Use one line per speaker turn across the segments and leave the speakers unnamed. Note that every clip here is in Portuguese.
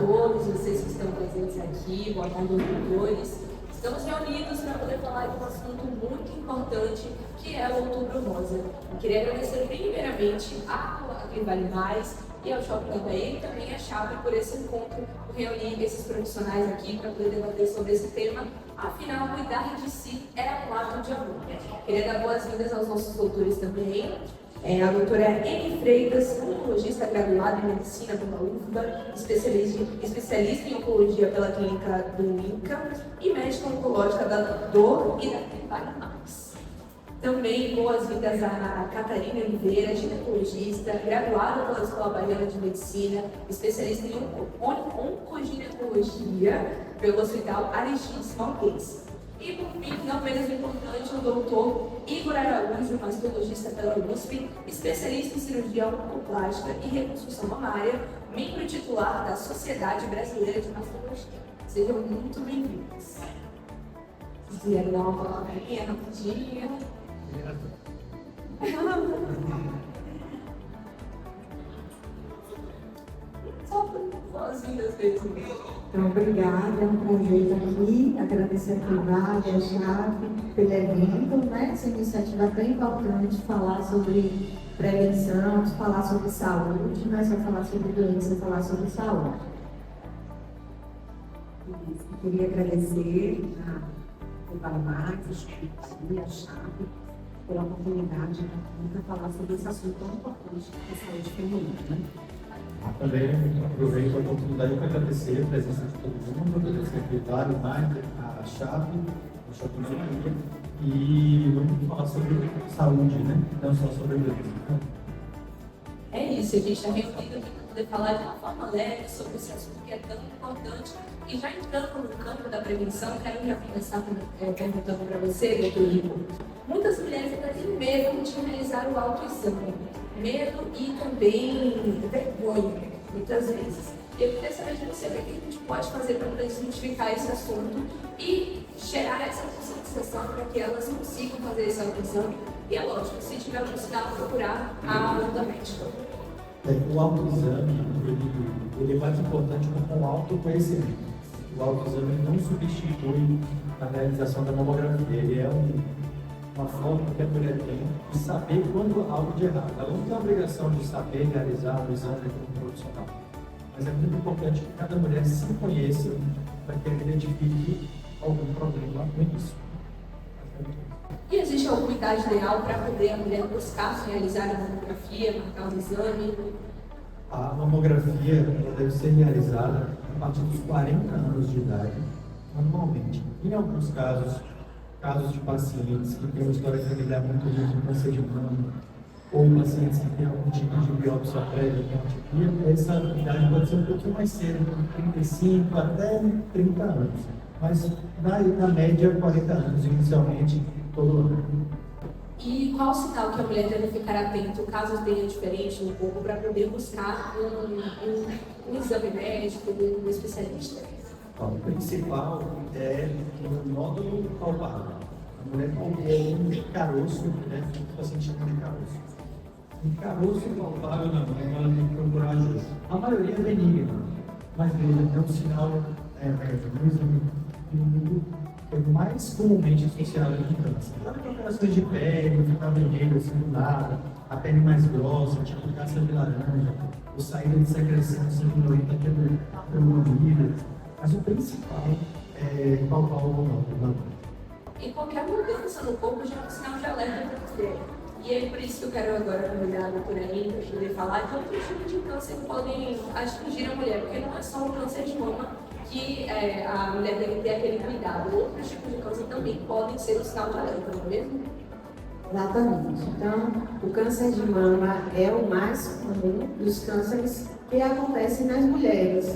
todos vocês que estão presentes aqui, boa tarde aos doutores. Estamos reunidos para poder falar de um assunto muito importante, que é o Outubro Rosa. Eu queria agradecer primeiramente a Quem Vale Mais e ao Shopping Itaim e também a Chape por esse encontro, por reunir esses profissionais aqui para poder debater sobre esse tema. Afinal, cuidar de si é um ato de amor. Queria dar boas-vindas aos nossos doutores também. A doutora Eni Freitas, oncologista graduada em medicina pela UFBA, especialista em oncologia pela clínica do INCA e médica oncológica da DOR e da Quem Vale Mais. Também boas-vindas a Catarina Oliveira, ginecologista, graduada pela Escola Baiana de Medicina, especialista em oncoginecologia pelo Hospital Aristides Maltês. E, por fim, não menos importante, o doutor Igor Araújo, mastologista pela USP, especialista em cirurgia oncoplástica e reconstrução mamária, membro titular da Sociedade Brasileira de Mastologia. Sejam muito bem-vindos. Se quiserem dar uma palavrinha rapidinho. Só boas-vindas mesmo.
Então, obrigada, é um prazer estar aqui, agradecer a Privada, a Chape, pelo evento, né? Essa iniciativa é bem importante, falar sobre prevenção, falar sobre saúde, não é só falar sobre doença, falar sobre saúde. Eu queria agradecer a Balmax, a Chape, pela oportunidade de falar sobre esse assunto tão importante que é a saúde feminina, né?
Também aproveito a oportunidade para agradecer a presença de todo mundo, agradecer a secretário, a Chape, o Shopping Itaim, e vamos falar sobre saúde, né? Não só sobre doença.
É isso, a gente está reunido aqui para poder falar de uma forma leve sobre esse assunto que é tão importante. E já entrando no campo da prevenção, quero já começar perguntando para você, doutor Igor. Muitas mulheres ainda têm medo de realizar o autoexame. Medo e também vergonha, muitas vezes. Eu queria saber de você o que a gente pode fazer para desmistificar esse assunto e gerar essa conscientização para que elas consigam fazer esse autoexame. E é lógico, se tiver algum sinal, procurar a ajuda médica.
O autoexame ele é mais importante como um autoconhecimento. O autoexame não substitui a realização da mamografia. Ele é uma forma que a mulher tem de saber quando há algo de errado. Ela não tem a obrigação de saber realizar o exame como profissional. Mas é muito importante que cada mulher se conheça para que ela identifique algum problema com isso.
E existe alguma idade ideal para poder a mulher buscar realizar a mamografia, marcar um exame?
A mamografia ela deve ser realizada a partir dos 40 anos de idade, normalmente. Em alguns casos de pacientes que têm uma história familiar muito grande de câncer de mama, ou pacientes que têm algum tipo de biópsia prévia, essa idade pode ser um pouquinho mais cedo, de 35 até 30 anos. Mas na média, 40 anos inicialmente, todo ano.
E qual o sinal que a mulher deve ficar atento caso tenha diferente no corpo para poder buscar um exame médico, um especialista?
O principal é o nódulo palpável. A mulher tem um caroço, né? O paciente tem um caroço. Um caroço palpável na mão, ela tem que procurar ajuda. A maioria é benigna, mas é um sinal, um exame é mais comumente associado com câncer. Sabe alterações de pele, ficar vermelho assim do nada, a pele mais grossa, tipo casca de laranja, ou saída de secreção sanguinolenta pelo ouvido. Mas o principal é palpar o nódulo.
E qualquer mudança no corpo já é um sinal de alerta para você. E é por isso que eu quero agora convidar a doutora Eni para poder falar de outros tipos de câncer que podem atingir a mulher, porque não é só o câncer de mama que a mulher deve ter aquele cuidado. Outros tipos de câncer também podem ser um sinal de alerta, não é mesmo?
Exatamente. Então, o câncer de mama é o mais comum dos cânceres que acontecem nas mulheres.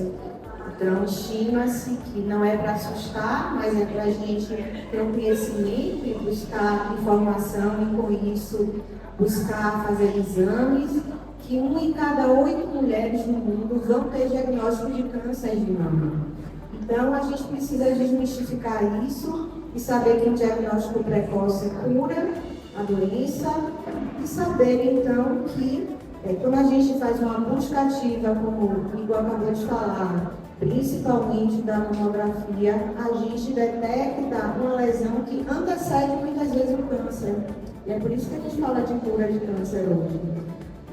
Então, estima-se que não é para assustar, mas é para a gente ter um conhecimento e buscar informação e, com isso, buscar fazer exames, que 1 em cada 8 mulheres no mundo vão ter diagnóstico de câncer de mama. Então, a gente precisa desmistificar isso e saber que o diagnóstico precoce cura a doença e saber, então, que Quando a gente faz uma busca ativa, como o Igor acabou de falar, principalmente da mamografia, a gente detecta uma lesão que antecede muitas vezes o câncer. E é por isso que a gente fala de cura de câncer hoje.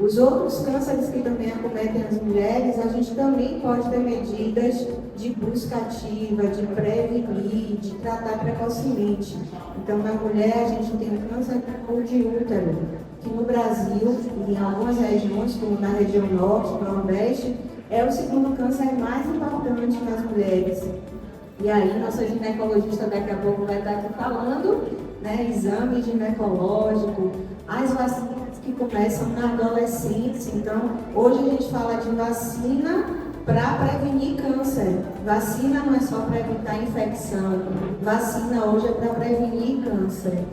Os outros cânceres que também acometem as mulheres, a gente também pode ter medidas de busca ativa, de prevenir, de tratar precocemente. Então, na mulher, a gente tem o câncer de útero, que no Brasil, em algumas regiões, como na região norte, nordeste, é o segundo câncer mais importante nas mulheres. E aí, nossa ginecologista daqui a pouco vai estar aqui falando, né, exame ginecológico, as vacinas que começam na adolescência. Então, hoje a gente fala de vacina para prevenir câncer. Vacina não é só para evitar infecção, vacina hoje é para prevenir câncer.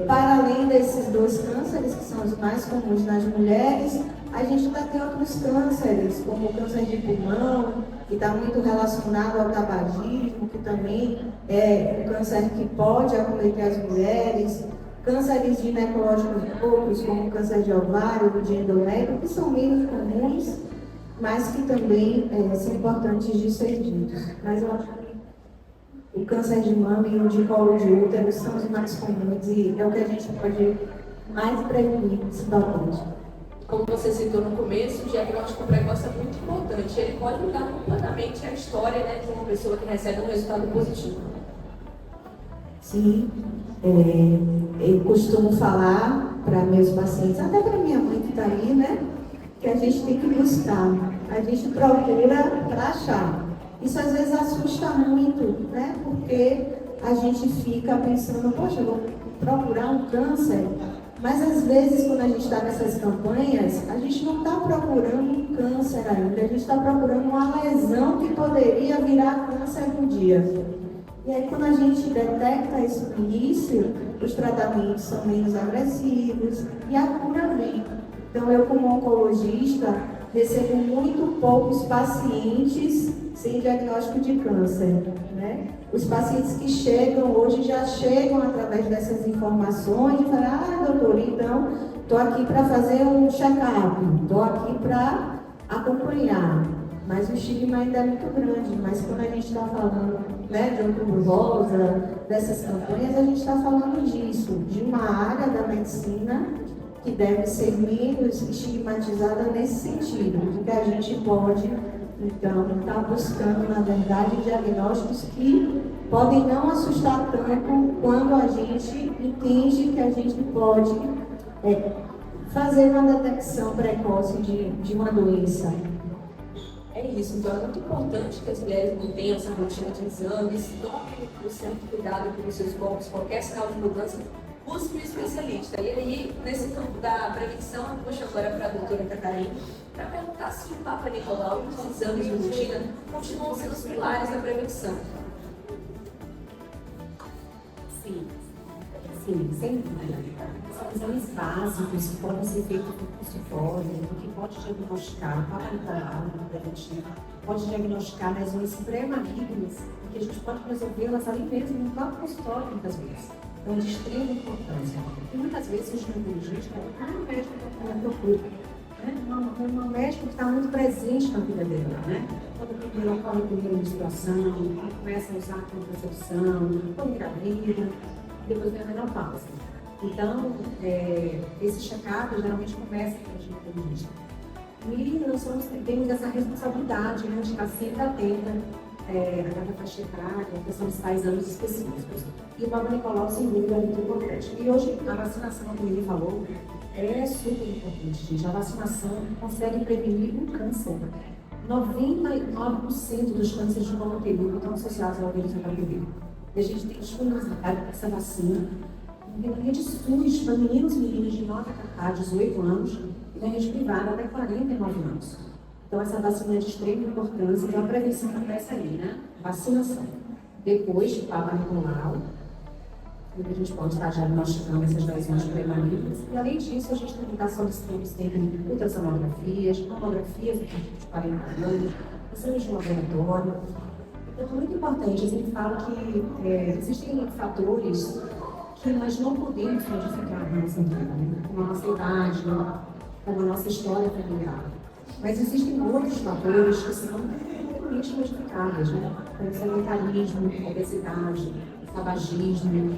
Para além desses dois cânceres, que são os mais comuns nas mulheres, a gente ainda tem outros cânceres, como o câncer de pulmão, que está muito relacionado ao tabagismo, que também é um câncer que pode acometer as mulheres, cânceres ginecológicos outros, como o câncer de ovário, de endométrio, que são menos comuns, mas que também são importantes de ser ditos. Mas eu acho que o câncer de mama e o de colo de útero são os mais comuns e é o que a gente pode mais prevenir, principalmente.
Como você citou no começo, o diagnóstico precoce é muito importante. Ele pode mudar completamente a história, né, de uma pessoa que recebe um resultado positivo.
Sim, eu costumo falar para meus pacientes, até para minha mãe que está aí, né, que a gente tem que buscar, a gente procura para achar. Isso às vezes assusta muito, né, porque a gente fica pensando, poxa, eu vou procurar um câncer. Mas às vezes, quando a gente está nessas campanhas, a gente não está procurando um câncer ainda, a gente está procurando uma lesão que poderia virar câncer um dia. E aí, quando a gente detecta isso no início, os tratamentos são menos agressivos e a cura vem. Então, eu, como oncologista, recebo muito poucos pacientes sem diagnóstico de câncer, né? Os pacientes que chegam hoje já chegam através dessas informações e falam, doutor, então estou aqui para fazer um check-up, estou aqui para acompanhar. Mas o estigma ainda é muito grande, mas quando a gente está falando, né, de Outubro Rosa, dessas campanhas, a gente está falando disso, de uma área da medicina que deve ser menos estigmatizada nesse sentido, de que a gente pode, então, estar buscando, na verdade, diagnósticos que podem não assustar tanto quando a gente entende que a gente pode fazer uma detecção precoce de uma doença.
É isso, então é muito importante que as mulheres mantenham essa rotina de exames, tomem o certo cuidado com os seus corpos, qualquer sinal de mudança, busque um especialista. E aí, nesse campo da prevenção, eu puxo agora para a doutora Catarina, para perguntar se o Papa Nicolau e os exames de rotina continuam sendo os pilares da prevenção.
Sim, sem dúvida. São exames básicos que podem ser feitos por consultório, que pode diagnosticar o Papa Nicolau, pode diagnosticar lesões pré-malignas, que a gente pode resolvê-las ali mesmo no próprio consultório, muitas vezes. Então, de extrema importância. E muitas vezes o ginecologista é um médico que procura, né? Um médico que está muito presente na vida dela, né? Quando primeiro ocorre a primeira menstruação, quando começa a usar a contracepção, quando engravida, depois vem a menopausa. Então, esse check-up geralmente começa com o ginecologista. E nós temos essa responsabilidade, né, de estar sempre atenta a cada faixa etária, a questão dos tais anos específicos. E o Papa Nicolau, sem dúvida, é muito importante. E hoje, a vacinação, como ele falou, é super importante, gente. A vacinação consegue prevenir o câncer. 99% dos cânceres de mama uterino estão associados ao vírus HPV. E a gente tem disponibilidade para essa vacina. Tem uma rede SUS para meninos e meninas de 9 a 18 anos e na rede privada até 49 anos. Então, essa vacina é de extrema importância. Então, a prevenção começa aí, né? Vacinação. Depois, o Papa Nicolau, a gente pode estar diagnosticando essas lesões pré-malignas. E, além disso, a gente também está solicitando sempre ultrassonografias, mamografias de 40 anos, exames de laboratório. Então, é muito importante. Eu sempre falo que existem fatores que nós não podemos modificar na nossa vida, né? Como a nossa idade, como a nossa história familiar. Mas existem outros fatores que são completamente modificáveis, né? Como sedentarismo, obesidade, tabagismo,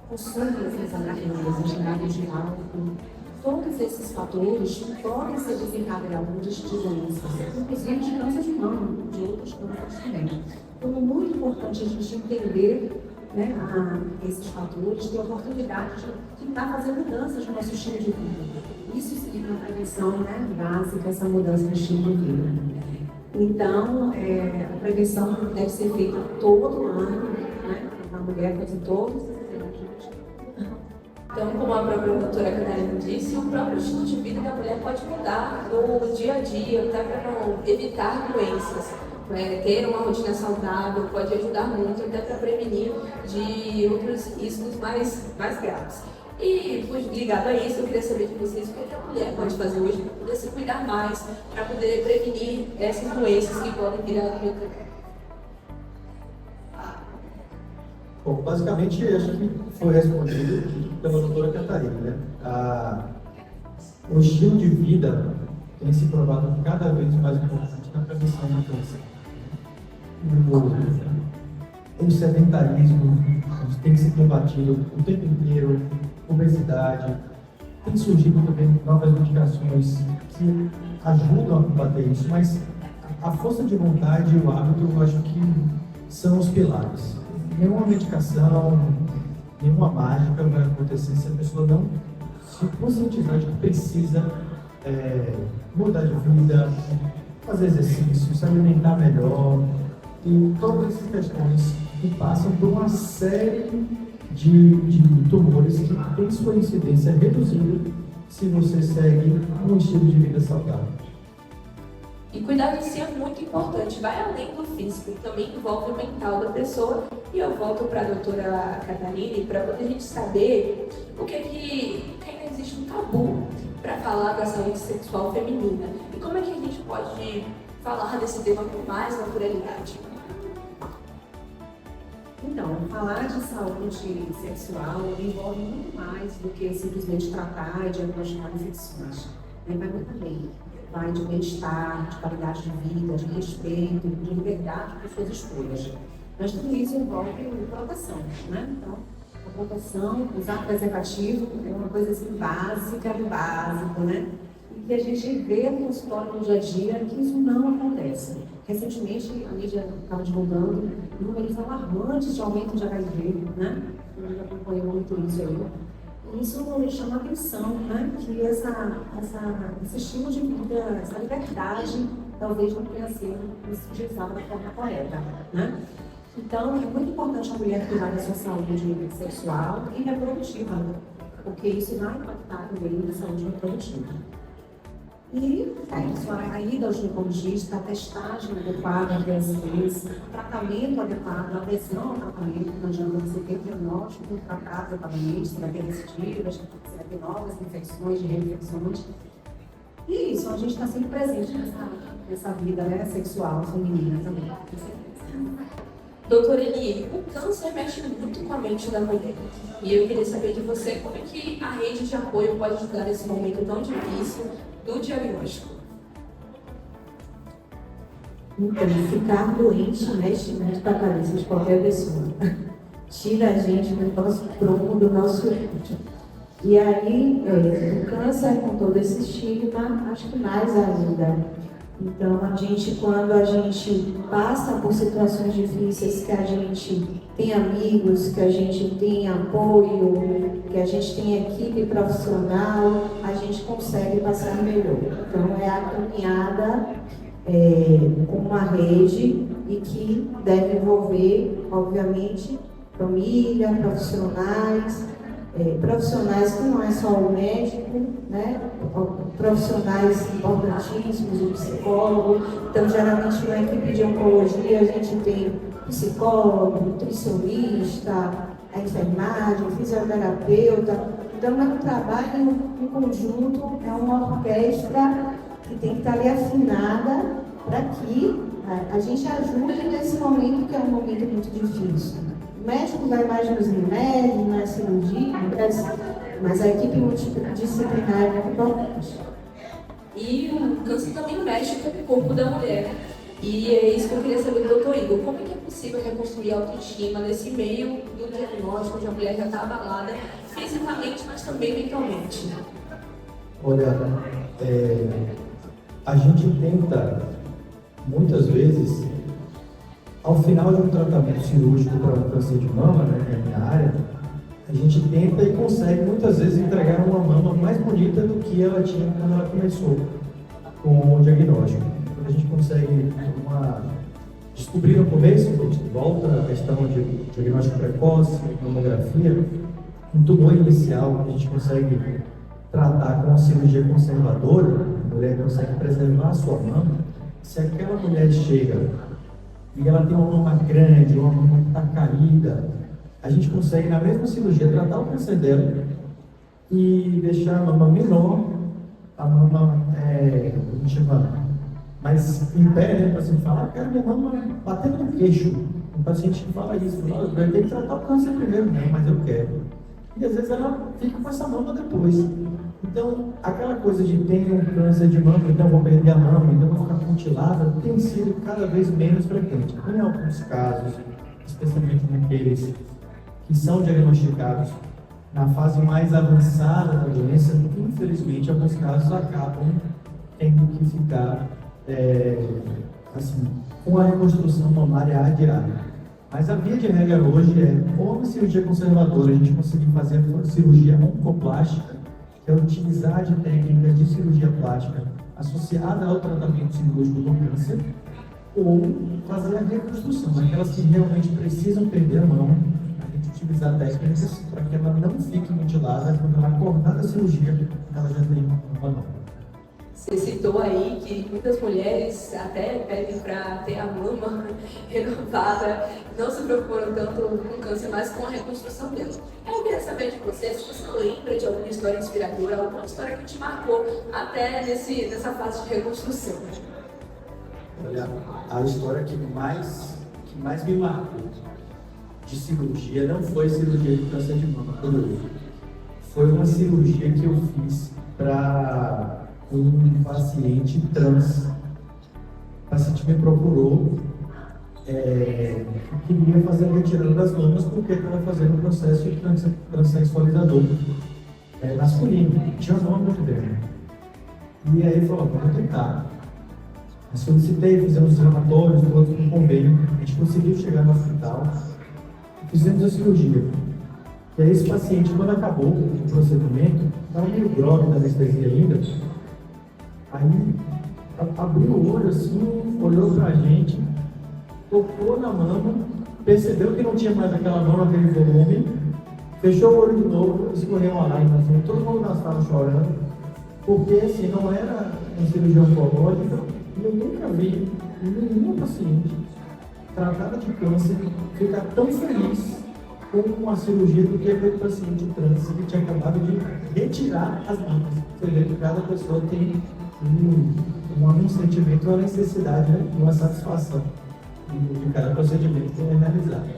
consumo dessas anarquias, dados de álcool. Todos esses fatores podem ser desencadeadores de doenças, inclusive de câncer de mama, de outros cânceres também. Então, é muito importante a gente entender, né, esses fatores, ter a oportunidade de tentar fazer mudanças no nosso estilo de vida. Isso seria uma prevenção, né, básica, essa mudança no estilo de vida. Então, a prevenção deve ser feita todo ano, né? A mulher faz todos os anos.
Então, como a própria doutora Catarina disse, o próprio estilo de vida da mulher pode mudar no dia a dia, até para evitar doenças. Ter uma rotina saudável pode ajudar muito, até para prevenir de outros riscos mais graves. E, ligado a isso, eu queria saber de vocês o que a mulher pode fazer hoje para poder se cuidar mais, para poder prevenir essas doenças que podem vir a acontecer.
Bom, basicamente, acho que foi respondido pela doutora Catarina, né? O estilo de vida tem se provado cada vez mais importante na prevenção do câncer. O sedentarismo tem que ser combatido o tempo inteiro, obesidade. Tem surgido também novas medicações que ajudam a combater isso, mas a força de vontade e o hábito, eu acho que são os pilares. Nenhuma medicação, nenhuma mágica vai acontecer se a pessoa não se conscientizar de que precisa mudar de vida, fazer exercício, se alimentar melhor, e todas essas questões que passam por uma série de tumores que tem sua incidência reduzida se você segue um estilo de vida saudável.
E cuidar de si é muito importante, vai além do físico, também envolve o mental da pessoa. E eu volto para a doutora Catarina para poder a gente saber o que ainda existe um tabu para falar da saúde sexual feminina. E como é que a gente pode falar desse tema com mais naturalidade?
Então, falar de saúde sexual envolve muito mais do que simplesmente tratar e diagnosticar infecções. Vai muito além. Vai de bem-estar, de qualidade de vida, de respeito, de liberdade para suas escolhas. Mas tudo isso envolve proteção, né? Então, a proteção, usar preservativo é uma coisa assim básica do básico, né? E que a gente vê no consultório no dia a dia que isso não acontece. Recentemente, a mídia estava divulgando números alarmantes de aumento de HIV, né? A gente acompanhou muito isso aí. E isso nos chama a atenção, né? Que esse estilo de vida, essa liberdade, talvez não tenha sido utilizada da forma correta, né? Então, é muito importante a mulher cuidar da sua saúde sexual e reprodutiva, porque isso vai impactar também na saúde reprodutiva. E isso, a ida ao ginecologista, a testagem adequada à gravidez, o tratamento adequado, a adesão ao tratamento, não adianta você ter diagnóstico, tratar adequadamente, se vai ter recidivas, se vai ter novas infecções, de reinfecções. E isso, a gente está sempre presente nessa vida, né, sexual feminina também.
Doutora Eli, o câncer mexe muito com a mente da mulher. E eu queria saber de você como é que a rede de apoio pode ajudar nesse momento tão difícil do diagnóstico.
Então, ficar doente mexe muito com a cabeça de qualquer pessoa. Tira a gente do nosso prumo, do nosso ritmo. E aí, o câncer, com todo esse estigma, acho que mais ainda. Então, quando a gente passa por situações difíceis, que a gente tem amigos, que a gente tem apoio, que a gente tem equipe profissional, a gente consegue passar melhor. Então, é a caminhada com uma rede e que deve envolver, obviamente, família, profissionais que não é só o médico, né? Profissionais importantíssimos, o psicólogo. Então, geralmente, na equipe de oncologia, a gente tem psicólogo, nutricionista, a enfermagem, fisioterapeuta. Então, é um trabalho em conjunto, é uma orquestra que tem que estar ali afinada para que a gente ajude nesse momento, que é um momento muito difícil. O médico vai mais nos remédios, nas cirurgias, mas a equipe multidisciplinar é muito importante.
E o câncer também mexe com o corpo da mulher. E é isso que eu queria saber do doutor Igor. Como é que é possível reconstruir a autoestima nesse meio do diagnóstico, onde a mulher já está abalada fisicamente, mas também mentalmente?
Olha, a gente tenta, muitas vezes, ao final de um tratamento cirúrgico para um câncer de mama, né, que é a minha área, a gente tenta e consegue muitas vezes entregar uma mama mais bonita do que ela tinha quando ela começou com o diagnóstico. A gente consegue descobrir no começo, a gente volta à questão de diagnóstico precoce, mamografia, um tumor inicial que a gente consegue tratar com a cirurgia conservadora, a mulher consegue preservar a sua mama. Se aquela mulher chega e ela tem uma mama grande, uma mama que está caída, a gente consegue na mesma cirurgia tratar o câncer dela e deixar a mama menor, a mama, a gente chama, mas em pé, né? O paciente fala, eu quero minha mama batendo no queixo. O paciente fala isso, fala, eu tenho que tratar o câncer primeiro, né? Mas eu quero. E às vezes ela fica com essa mama depois. Então, aquela coisa de ter um câncer de mama, então vou perder a mama, então vou ficar mutilada, tem sido cada vez menos frequente. Em alguns casos, especialmente naqueles que são diagnosticados na fase mais avançada da doença, infelizmente, alguns casos acabam tendo que ficar com a reconstrução mamária adiada. Mas a via de regra hoje é, ou uma cirurgia conservadora, a gente conseguir fazer a cirurgia oncoplástica, que é utilizar de técnicas de cirurgia plástica associada ao tratamento cirúrgico do câncer, ou fazer a reconstrução, aquelas que realmente precisam perder a mão, a gente utilizar técnicas para que ela não fique mutilada quando ela acordar da cirurgia, ela já tem uma mão.
Você citou aí que muitas mulheres até pedem para ter a mama renovada, não se preocupam tanto com o câncer, mas com a reconstrução dela. Eu queria saber de você se você lembra de alguma história inspiradora, alguma história que te marcou até nessa fase de reconstrução.
Olha, a história que mais me marcou de cirurgia não foi cirurgia de câncer de mama, foi uma cirurgia que eu fiz para um paciente trans. O paciente me procurou, queria fazer a retirada das mamas porque estava fazendo um processo de transexualizador masculino, tinha uma mama muito grande. E aí ele falou, vamos tentar. Eu solicitei, fizemos os relatórios, todos com convênio, a gente conseguiu chegar no hospital, fizemos a cirurgia. E aí esse paciente, quando acabou o procedimento, estava meio grog da anestesia ainda. Aí abriu o olho assim, olhou pra gente, tocou na mama, percebeu que não tinha mais aquela mama, aquele volume, fechou o olho de novo, escorreu uma lágrima, assim, todo mundo na sala chorando, porque assim, não era uma cirurgia oncológica, e eu nunca vi nenhuma paciente tratada de câncer ficar tão feliz com uma cirurgia do que aquele paciente trans que tinha acabado de retirar as mamas. Você vê que cada pessoa tem um sentimento, uma necessidade, né? Uma satisfação de cada procedimento que é realizado.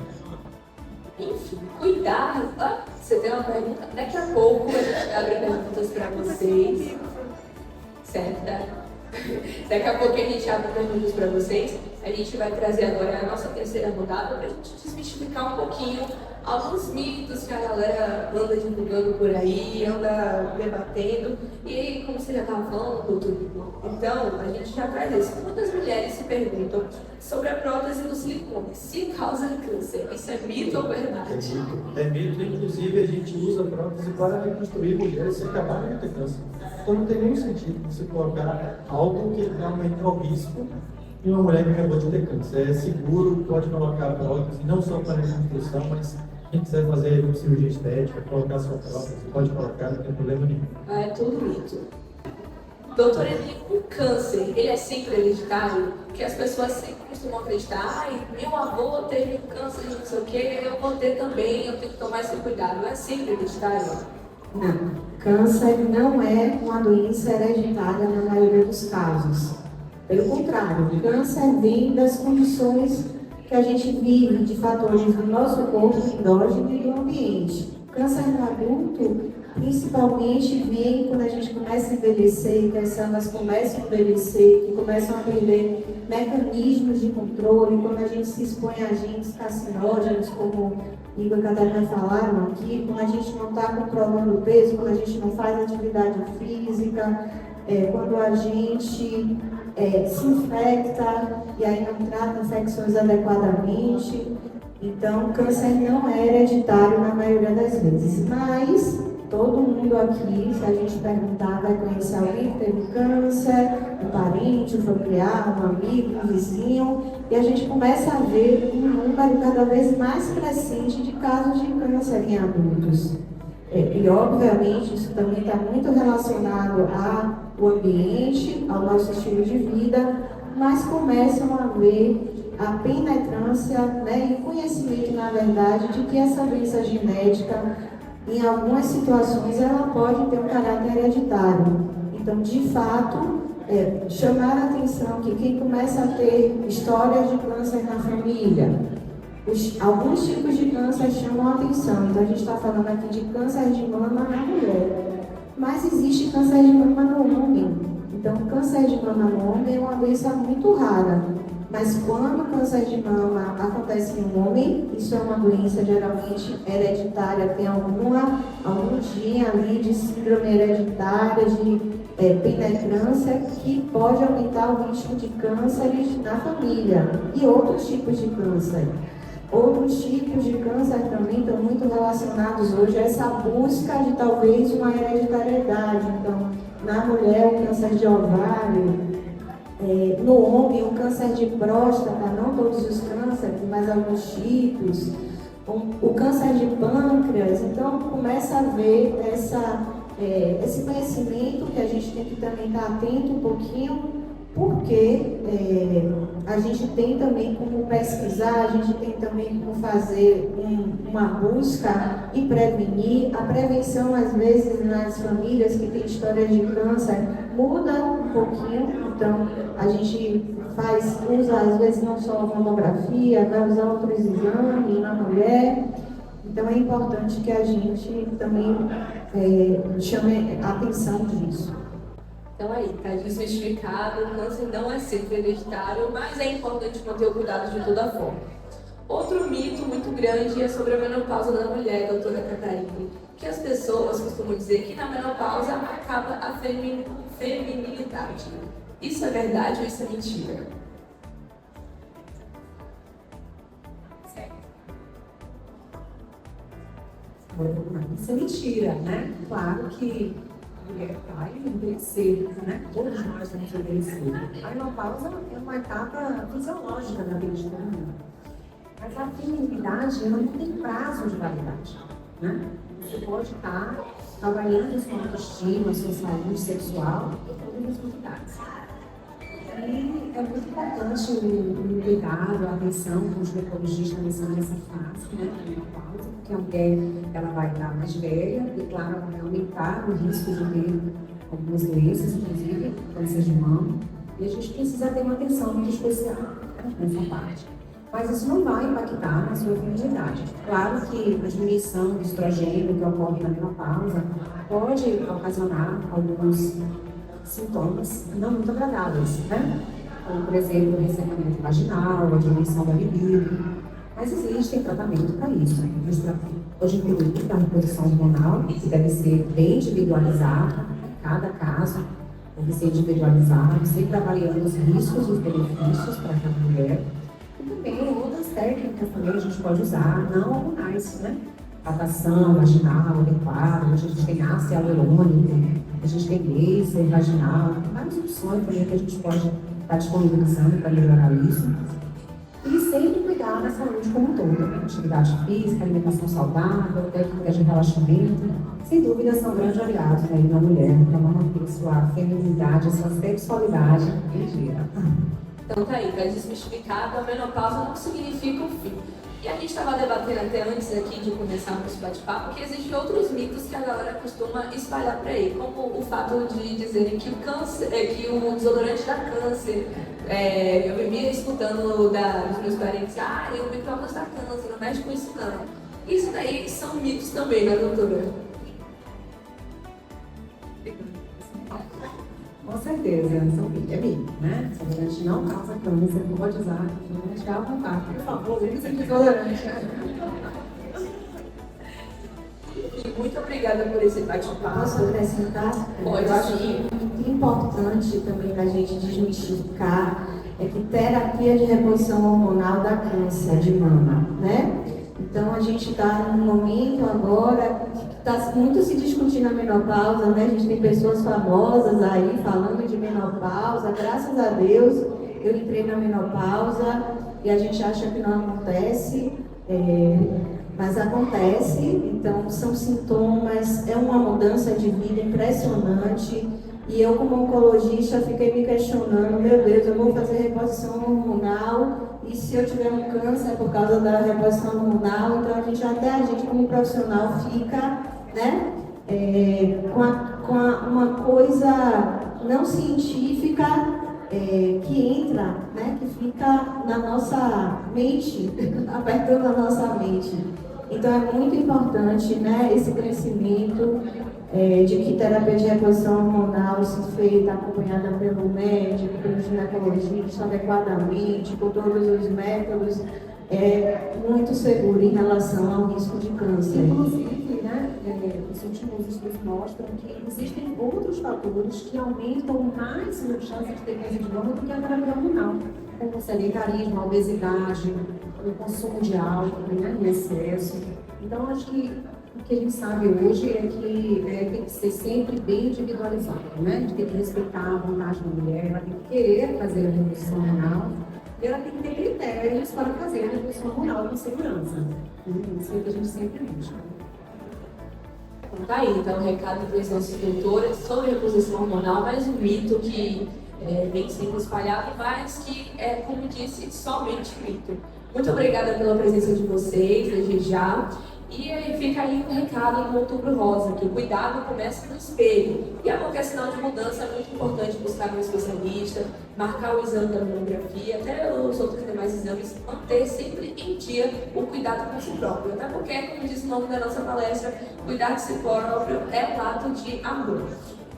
Enfim, cuidar. Você tem uma pergunta? Daqui a pouco a gente abre perguntas para vocês. Certo? Daqui a pouco a gente abre perguntas para vocês. A gente vai trazer agora a nossa terceira rodada para a gente desmistificar um pouquinho alguns mitos que a galera anda divulgando por aí, anda debatendo. E aí, como você já estava falando, doutor, então a gente já traz isso. Muitas mulheres se perguntam sobre a prótese do silicone, se causa câncer. Isso é mito ou verdade?
É mito, inclusive a gente usa prótese para reconstruir mulheres que acabaram de ter câncer. Então não tem nenhum sentido você colocar algo que aumenta o risco em uma mulher que acabou de ter câncer. É seguro, pode colocar a prótese, não só para reconstrução, mas quem quiser fazer cirurgia estética, colocar sua prótese, pode colocar, não tem problema nenhum.
É tudo mito. Doutor Emílio, o câncer, ele é sempre hereditário? Porque as pessoas sempre costumam acreditar, meu avô teve câncer de não sei o quê, eu vou ter também, eu tenho que tomar esse cuidado. É sempre hereditário?
Não, câncer não é uma doença hereditária na maioria dos casos. Pelo contrário, o câncer vem das condições que a gente vive, de fatores do nosso corpo endógeno e do ambiente. O câncer no adulto principalmente vem quando a gente começa a envelhecer, que as células começam a envelhecer, que começam a perder mecanismos de controle, quando a gente se expõe a agentes carcinógenos, como Igor e Catarina falaram aqui, quando a gente não está controlando o peso, quando a gente não faz atividade física, quando a gente se infecta e aí não trata infecções adequadamente. Então, câncer não é hereditário na maioria das vezes, mas todo mundo aqui, se a gente perguntar, vai conhecer alguém que teve câncer, um parente, um familiar, um amigo, um vizinho, e a gente começa a ver um número cada vez mais crescente de casos de câncer em adultos. E, obviamente, isso também está muito relacionado ao ambiente, ao nosso estilo de vida, mas começam a ver a penetrância, né, e o conhecimento, na verdade, de que essa doença genética, em algumas situações, ela pode ter um caráter hereditário. Então, de fato, chamar a atenção que quem começa a ter histórias de câncer na família, alguns tipos de câncer chamam a atenção. Então, a gente está falando aqui de câncer de mama na mulher, mas existe câncer de mama no homem. Então, câncer de mama no homem é uma doença muito rara. Mas quando o câncer de mama acontece em um homem, isso é uma doença geralmente hereditária, tem algum gene ali de síndrome hereditária, de penetrância, que pode aumentar o risco de cânceres na família e outros tipos de câncer. Outros tipos de câncer também estão muito relacionados hoje a essa busca de talvez uma hereditariedade. Então, na mulher, o câncer de ovário, no homem, o câncer de próstata, não todos os cânceres, mas alguns tipos, o câncer de pâncreas. Então, começa a ver esse conhecimento que a gente tem que também estar atento um pouquinho, porque a gente tem também como pesquisar, a gente tem também como fazer uma busca e prevenir. A prevenção, às vezes, nas famílias que têm história de câncer, muda um pouquinho. Então, a gente usa, às vezes, não só a mamografia, vai usar outros exames na mulher. Então, é importante que a gente também chame a atenção disso.
Então aí, está desmistificado, o câncer não é sempre hereditário, mas é importante manter o cuidado de toda forma. Outro mito muito grande é sobre a menopausa da mulher, doutora Catarina, que as pessoas costumam dizer que na menopausa acaba a feminilidade. Isso é verdade ou isso é mentira?
Isso é mentira, né? Claro que a mulher vai envelhecer, né? Todos nós vamos envelhecer. A menopausa é uma etapa fisiológica da vida de todo mundo. Mas a feminilidade, ela não tem prazo de validade, né? Você pode estar trabalhando sua autoestima, sua saúde sexual e todas as novidades. E é muito importante o cuidado, a atenção com o ginecologista nessa fase, né, da menopausa, porque a mulher ela vai estar mais velha e, claro, ela vai aumentar o risco de ter algumas doenças, inclusive câncer de mama, e a gente precisa ter uma atenção muito especial, né, nessa parte. Mas isso não vai impactar na sua feminilidade. Claro que a diminuição do estrogênio que ocorre na menopausa pode ocasionar alguns sintomas não muito agradáveis, né? Como, por exemplo, o ressecamento vaginal, a diminuição da libido. Mas existem tratamentos para isso. Hoje em dia, a reposição hormonal, que deve ser bem individualizada, cada caso deve ser individualizado, sempre avaliando os riscos e os benefícios para cada mulher. E também outras técnicas também a gente pode usar, não hormonais, né? Tratação vaginal adequada, a gente tem ácido hialurônico, a gente tem laser vaginal, várias opções também que a gente pode estar disponibilizando para melhorar isso. E sempre cuidar da saúde como um todo, né? Atividade física, alimentação saudável, técnicas de relaxamento, sem dúvida são grandes aliados aí na mulher para manter sua feminilidade, sua sexualidade em dia.
Então tá aí, está desmistificado, a menopausa não significa o fim. E a gente estava debatendo até antes aqui de começar esse bate-papo que existem outros mitos que a galera costuma espalhar por aí, como o fato de dizerem que o câncer, que o desodorante dá câncer. Eu vivia escutando dos meus parentes, o micro-ondas dá câncer, não mexe com isso não. Isso daí são mitos também, né, doutora?
Com certeza, é mito, né? Desodorante não causa câncer, pode usar, desodorante à vontade. Por favor, use desodorante.
Muito obrigada por esse
Posso
bate-papo.
acrescentar?
Pode,
Eu acho
sim.
que muito importante também da gente desmistificar é que terapia de reposição hormonal dá câncer de mama, né? Então a gente está num momento agora que está muito se discutindo a menopausa, né? A gente tem pessoas famosas aí falando de menopausa, graças a Deus eu entrei na menopausa e a gente acha que não acontece. Mas acontece, então são sintomas, é uma mudança de vida impressionante. E eu, como oncologista, fiquei me questionando, meu Deus, eu vou fazer reposição hormonal e se eu tiver um câncer por causa da reposição hormonal, então até a gente como profissional fica, né, com uma coisa não científica que entra, né, que fica na nossa mente, apertando a nossa mente. Então é muito importante, né, esse crescimento de que terapia de reposição hormonal se feita acompanhada pelo médico, pelo ginecologista adequadamente, com todos os métodos, é muito seguro em relação ao risco de câncer.
Inclusive, né, os últimos estudos mostram que existem outros fatores que aumentam mais a chance de ter câncer de mama do que a terapia hormonal, como o sedentarismo, a obesidade, o consumo de álcool, né, em excesso. Então, acho que o que a gente sabe hoje é que tem que ser sempre bem individualizado, né? A gente tem que respeitar a vontade da mulher, ela tem que querer fazer a reposição hormonal e ela tem que ter critérios para fazer a reposição hormonal com segurança. Isso é o que a gente sempre busca.
Tá aí, então, o recado para os nossos doutores sobre reposição hormonal, mais um mito que vem sendo espalhado, mas que é, como disse, somente mito. Muito obrigada pela presença de vocês, desde já. E aí fica aí um recado no Outubro Rosa, que o cuidado começa no espelho. E a qualquer sinal de mudança é muito importante buscar um especialista, marcar o exame da mamografia, até os outros demais exames, manter sempre em dia o cuidado com si próprio. Até porque, como diz o nome da nossa palestra, cuidar de si próprio é um ato de amor.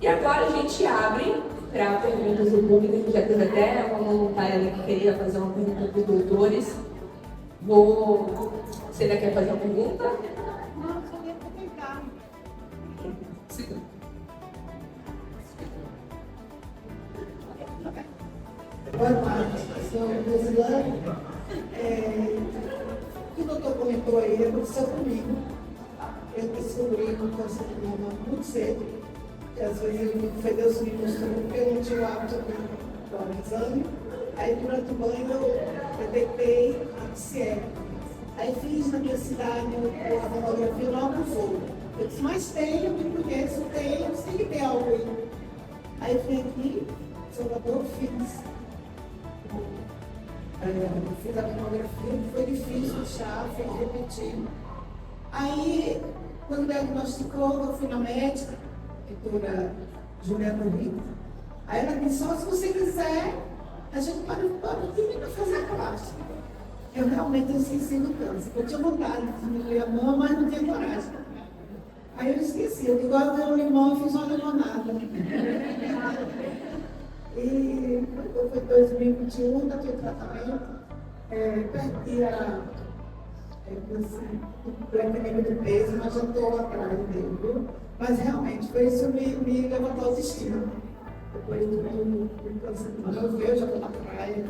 E agora a gente abre para perguntas do público, que já teve até uma voluntária ali que queria fazer uma pergunta para os doutores. Você ainda quer fazer uma pergunta?
Não, só ia tentar.
Sim.
Boa tarde, sou Rosilane. O que o doutor comentou aí aconteceu comigo. Eu descobri um câncer de mama muito cedo, e às vezes foi Deus que me mostrou, porque eu não tinha o hábito de tomar exame. Aí durante o banho eu detectei XE. Aí fiz na minha cidade a mamografia logo voo. Eu disse, mas tem, eu me conheço, tem que ter algo aí. Aí fui aqui, Salvador, fiz a mamografia, foi difícil achar, foi repetido. Aí, quando diagnosticou, eu fui na médica, a doutora Juliana Rico. Aí ela disse, só se você quiser, a gente pode fazer a plástica. Eu realmente esqueci do câncer. Eu tinha vontade de diminuir a mama, mas não tinha coragem. Aí eu esqueci. Eu digo, eu dei um limão e fiz uma limonada. E foi 2021, ainda estou em tratamento. Perdi completamente de peso, mas já estou atrás dele, viu? Mas realmente, foi isso que me levantou a autoestima. Depois do câncer de mama, eu já estou na praia,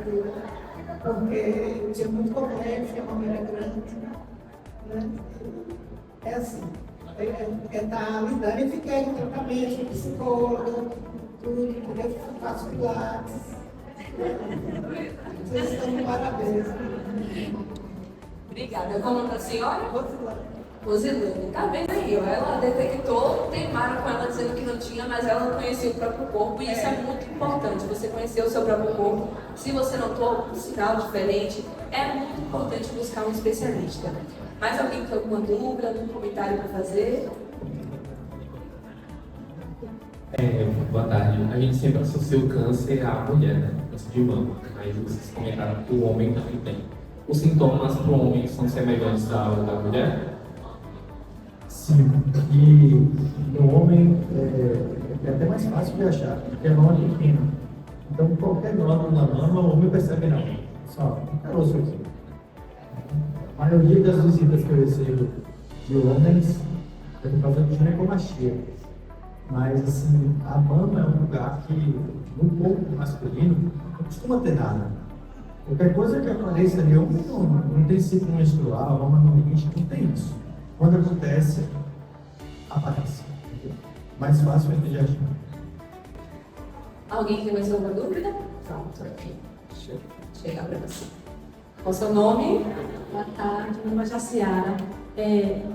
porque eu tinha muito complexo, a mama era grande. Né? É assim, estar lidando. Eu fiquei em tratamento, com psicólogo, tudo, entendeu? Faço pilates. Vocês estão de parabéns.
Obrigada. Qual o nome da senhora?
Rosilane.
Rosilane. Tá vendo aí, ó? Ela detectou, teimaram com ela dizendo que não tinha, mas ela não conhecia o próprio corpo e isso é muito importante, você conhecer o seu próprio corpo. Se você notou algum sinal diferente, é muito importante buscar um especialista. Mais alguém tem alguma dúvida, algum comentário para fazer?
Boa tarde. A gente sempre associa o câncer à mulher, né? Câncer de mama. Mas vocês comentaram que o homem também tem. Os sintomas para o homem são semelhantes à da mulher?
Sim, e no homem é até mais fácil de achar, porque a mama é pequena. Então, qualquer nódulo na mama, o homem percebe não. Só, um caroço aqui. A maioria das visitas que eu recebo de homens é por causa de ginecomastia. Mas, assim, a mama é um lugar que, no corpo masculino, não costuma ter nada. Qualquer coisa que apareça ali, homem não tem ciclo menstrual, a mama não limite, não tem isso. Quando acontece, aparece. Mais fácil é de agir.
Alguém tem mais alguma dúvida? Pronto, aqui. Deixa eu chegar para você. Qual o seu nome?
Boa tarde, meu nome é Jaciara.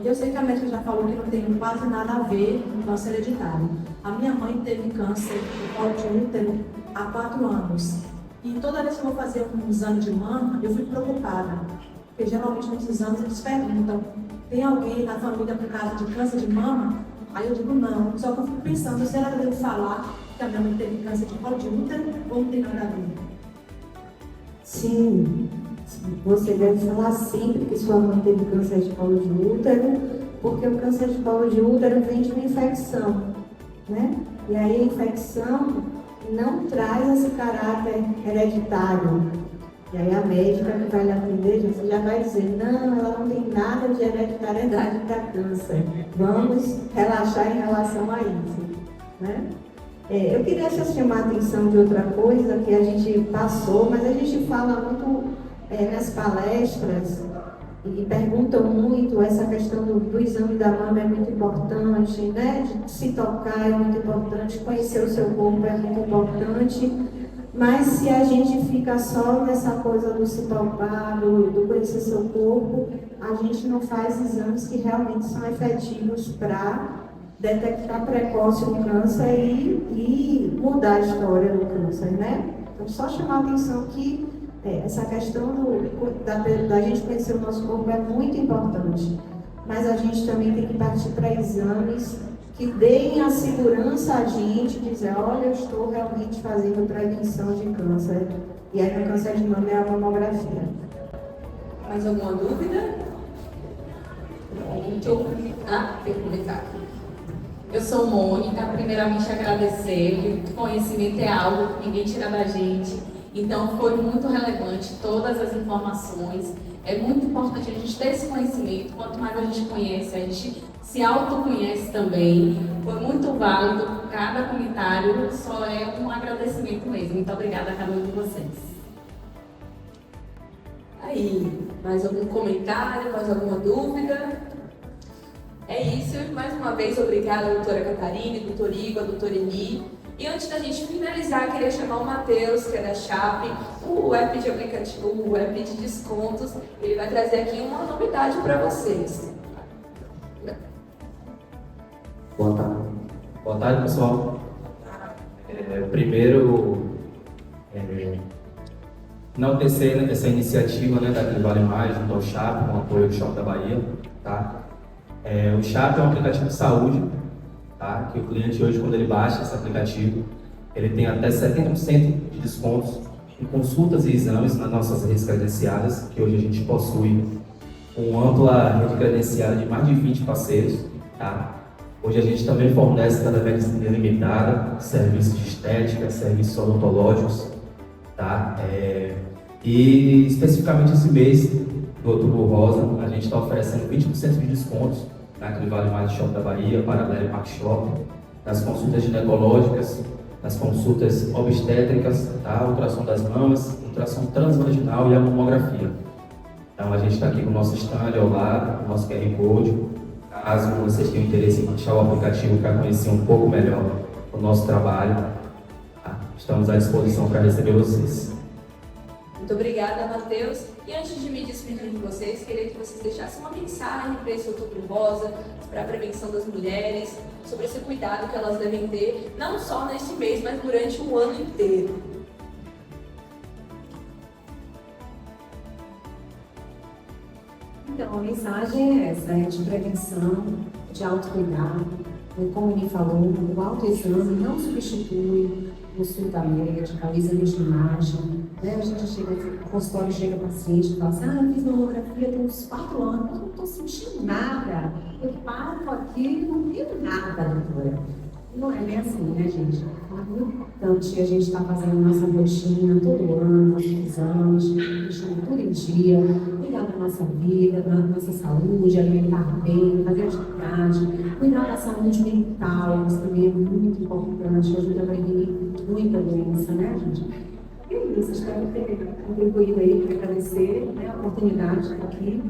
Eu sei que a médica já falou que não tem quase nada a ver com câncer hereditário. A minha mãe teve câncer de colo de útero há 4 anos. E toda vez que eu vou fazer um exame de mama, eu fico preocupada. Porque geralmente nos exames eles perguntam: tem alguém na família por causa de câncer de mama? Aí eu digo não. Só que eu fico pensando, será que eu devo falar que a minha mãe teve câncer de colo de útero ou não tem nada a ver?
Sim, você deve falar sempre que sua mãe teve câncer de colo de útero, porque o câncer de colo de útero vem de uma infecção, né? E aí a infecção não traz esse caráter hereditário. E aí a médica que vai lhe atender, você já vai dizer, não, ela não tem nada de hereditariedade para câncer. Vamos relaxar em relação a isso, né? Eu queria só chamar a atenção de outra coisa que a gente passou, mas a gente fala muito nas palestras e perguntam muito essa questão do exame da mama é muito importante, né? De se tocar é muito importante, conhecer o seu corpo é muito importante, mas se a gente fica só nessa coisa do se tocar, do conhecer seu corpo, a gente não faz exames que realmente são efetivos para detectar precoce o câncer e mudar a história do câncer, né? Então, só chamar a atenção que essa questão da gente conhecer o nosso corpo é muito importante, mas a gente também tem que partir para exames que deem a segurança a gente, dizer, olha, eu estou realmente fazendo prevenção de câncer, e aí no câncer de mama é a mamografia.
Mais alguma dúvida? Tem que comentar. Eu sou Mônica, primeiramente agradecer, o conhecimento é algo que ninguém tira da gente, então foi muito relevante todas as informações, é muito importante a gente ter esse conhecimento, quanto mais a gente conhece, a gente se autoconhece também, foi muito válido, cada comentário só é um agradecimento mesmo, muito obrigada a cada um de vocês. Aí, mais algum comentário, mais alguma dúvida? É isso, mais uma vez, obrigada, doutora Catarina, doutor Igor, doutora Eni. E antes da gente finalizar, queria chamar o Matheus, que é da Chape, o app de aplicativo, o app de descontos. Ele vai trazer aqui uma novidade para vocês.
Boa tarde, pessoal. Primeiro, enaltecer essa iniciativa, né, da Vale Mais, junto ao Chape, com o apoio do Shopping da Bahia, tá? O Chape é um aplicativo de saúde, tá? Que o cliente hoje, quando ele baixa esse aplicativo, ele tem até 70% de descontos em consultas e exames nas nossas redes credenciadas, que hoje a gente possui uma ampla rede credenciada de mais de 20 parceiros, tá? Hoje a gente também fornece telemedicina limitada, serviços de estética, serviços odontológicos, tá? E especificamente esse mês do Outubro Rosa, a gente está oferecendo 20% de descontos naquele Vale Mais do Shopping da Bahia, Paralelo e Parque Shopping, nas consultas ginecológicas, nas consultas obstétricas, tá? Ultrassom das mamas, ultrassom transvaginal e a mamografia. Então a gente está aqui com o nosso stand ao lado, o nosso QR Code. Caso vocês tenham interesse em baixar o aplicativo para conhecer um pouco melhor o nosso trabalho, tá? Estamos à disposição para receber vocês.
Muito obrigada, Matheus. E antes de me despedir de vocês, queria que vocês deixassem uma mensagem para esse Outubro Rosa, para a prevenção das mulheres, sobre esse cuidado que elas devem ter, não só neste mês, mas durante o ano inteiro.
Então, a mensagem é essa, de prevenção, de autocuidado, como ele falou, o autoexame não substitui consulta médica, o exame de imagem, né? A gente chega, o consultório chega paciente e fala assim, eu fiz mamografia tem uns 4 anos, mas não estou sentindo nada, eu paro aqui e não tenho nada, doutora. Não é bem assim, né, gente? Então, a gente está fazendo nossa rotina todo ano, nossos exames, deixando tudo em dia, cuidar da nossa vida, da nossa saúde, alimentar bem, fazer atividade, cuidar da saúde mental, isso também é muito importante, ajuda a prevenir muita doença, né, gente? E é isso, espero ter contribuído aí para agradecer, né, a oportunidade de estar aqui,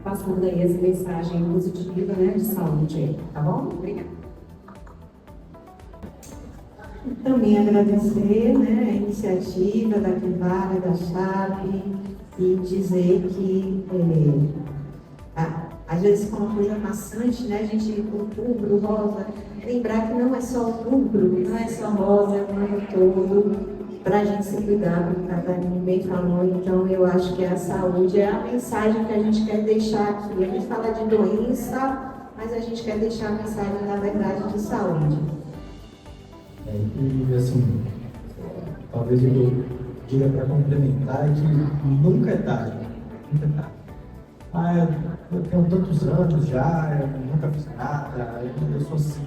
passando aí essa mensagem positiva, né, de saúde aí, tá bom? Obrigada.
Também agradecer, né, a iniciativa da Crivara, da Chape, e dizer que às vezes fica uma coisa maçante, né, a gente, outubro, rosa, lembrar que não é só outubro, não é só rosa, é o ano todo, para a gente se cuidar, como a Catarina bem falou. Então, eu acho que a saúde é a mensagem que a gente quer deixar aqui. A gente fala de doença, mas a gente quer deixar a mensagem, na verdade, de saúde.
E assim, talvez eu diga para complementar que nunca é tarde. Nunca é tarde. Eu tenho tantos anos já, eu nunca fiz nada, eu sou assim.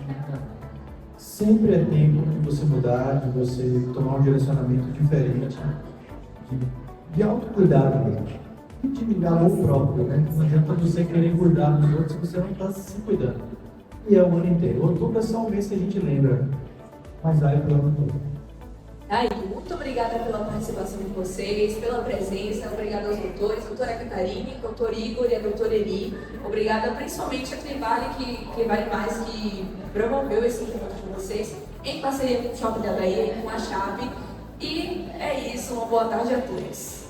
Sempre é tempo de você mudar, de você tomar um direcionamento diferente, de autocuidado mesmo. E de amor próprio, né? Não adianta você querer cuidar dos outros se você não está se cuidando. E é o ano inteiro. Outubro é só um mês que a gente lembra, mas vai pelo ano todo.
Aí, muito obrigada pela participação de vocês, pela presença, obrigada aos doutores, doutora Catarine, doutor Igor e a doutora Eri. Obrigada principalmente a Trivale, que vale mais, que promoveu esse encontro de vocês, em parceria com o Shopping da Bahia e com a Chape. E é isso, uma boa tarde a todos.